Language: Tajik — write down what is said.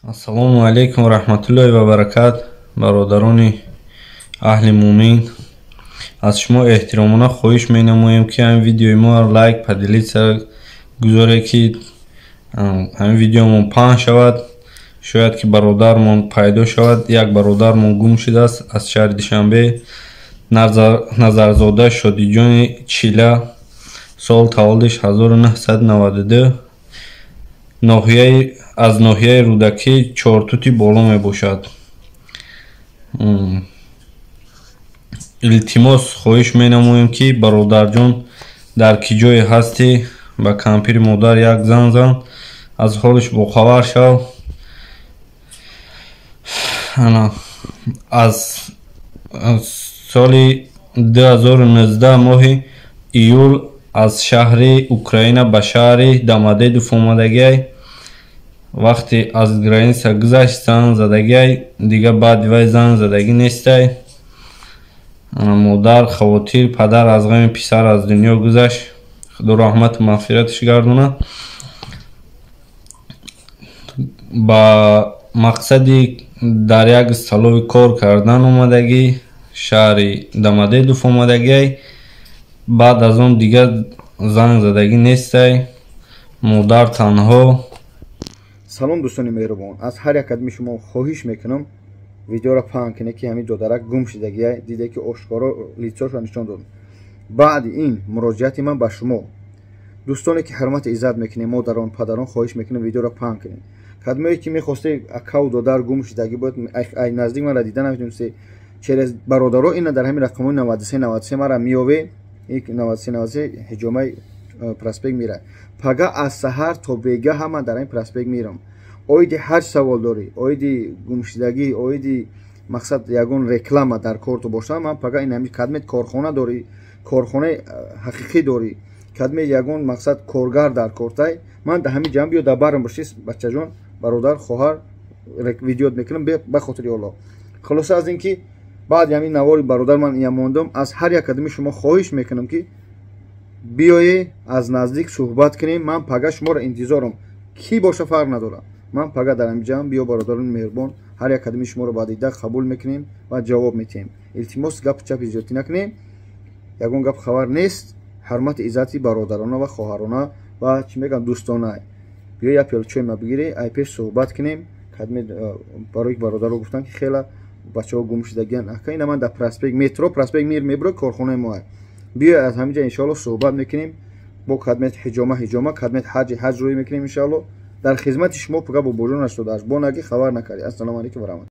Ассалому алейкум ва раҳматуллоҳи ва баракат. Бародарони аҳли муъмин, аз шумо эҳтиромона хоҳиш менамоем ки ҳамин видеои моро лайк, поделиться гузоред ки ҳамин видеомон паҳн шавад. Шояд ки бародармон пайдо шавад. Як бародармон гум шудааст аз шаҳри Душанбе. Назарзода Шодиҷони Чила, сол таваллудиш 1992. аз ноҳияи рӯдакӣ чортути боло мебошад. илтимос хоҳиш менамоем ки бародарҷон дар ки ҷое ҳастӣ, ба кампири модар як зан зан, аз ҳолиш бохабар шав. аз соли 2019 моҳи июл аз шаҳри Украина ба шаҳри Домодедов омадагиай. Вақте аз граница гузашт, зан задагиай, дига баъди вай зан задагӣ нестай. Модар хавотир, падар аз ғами писар аз дунё гузашт. Худо раҳмату мағфираташ гардонад. Ба мақсади дар як столови кор кардан омадагӣ, шаҳри Домодедов омадагиай. Баъд аз он дига занг задагӣ нестай. Модар танҳо. салом дӯстони меҳрубон, аз ҳар як адми шумо хоҳиш мекунам видеоро паҳн кунед ки ҳамин додарак гум шудагия диде ки ошкоро лицошро нишон дод. баъди ин муроҷиати ман ба шумо дӯстоне ки ҳурмати иззат мекунем, модарон, падарон, хоҳиш мекунем видеоро паҳн кунед. кадмое ки мехосте акау додар гум шудагӣ бояд ай наздик мара дида наметонисте через бародаро ина дар ҳамин рақамои 93 мара миёве 93 ҳиҷомаи проспект мира. Пага аз саҳар то бега ҳама дар ин проспект мирам. Оиди ҳаҷ савол дорӣ, оиди гумшудагӣ, оиди мақсад ягон реклама дар корту боша, ман пага ин ҳамин кадмет корхона дорӣ, корхонаи ҳақиқӣ дорӣ, кадмет ягон мақсад коргар дар кортай, ман дар ҳамин ҷамъ биё дар барам бошӣ бачаҷон, бародар, хоҳар видеот мекунам ба хотири Аллоҳ. хулоса аз ин ки баъди ҳамин навори бародар ман ия мондам, аз ҳар як адми шумо хоҳиш мекунам ки биёе аз наздик суҳбат кунем. Ман пага шуморо интизорам, кӣ боша фарқ надорад. Ман пага дар ҳамин ҷамъ биё бародарони меҳрубон, ҳар як адми шуморо ба дида қабул мекунем ва ҷавоб метиҳем. Илтимос гапи чапи зиёдӣ накунем, ягон гап хабар нест. ҳурмати иззати бародарона ва хоҳарона ва чӣ мегӯям дӯстона. биё як пиёла чой ма бигирӣ, ай пеш суҳбат кунем. кадме барои бародаро гуфтам ки хела бачаҳо гум шудагиян. ака ина ман дар проспект метро проспект мир мебурад корхонаи мо ай. биё аз ҳамин ҷа иншоалло суҳбат мекунем бо кадмет ҳиҷома кадмет ҳаҷ рӯй мекунем иншоалло. дар хизмати шумо пага бо божон 88 бо нагӣ хабар накардӣ. ассалому алейкум ва раҳматуллоҳ.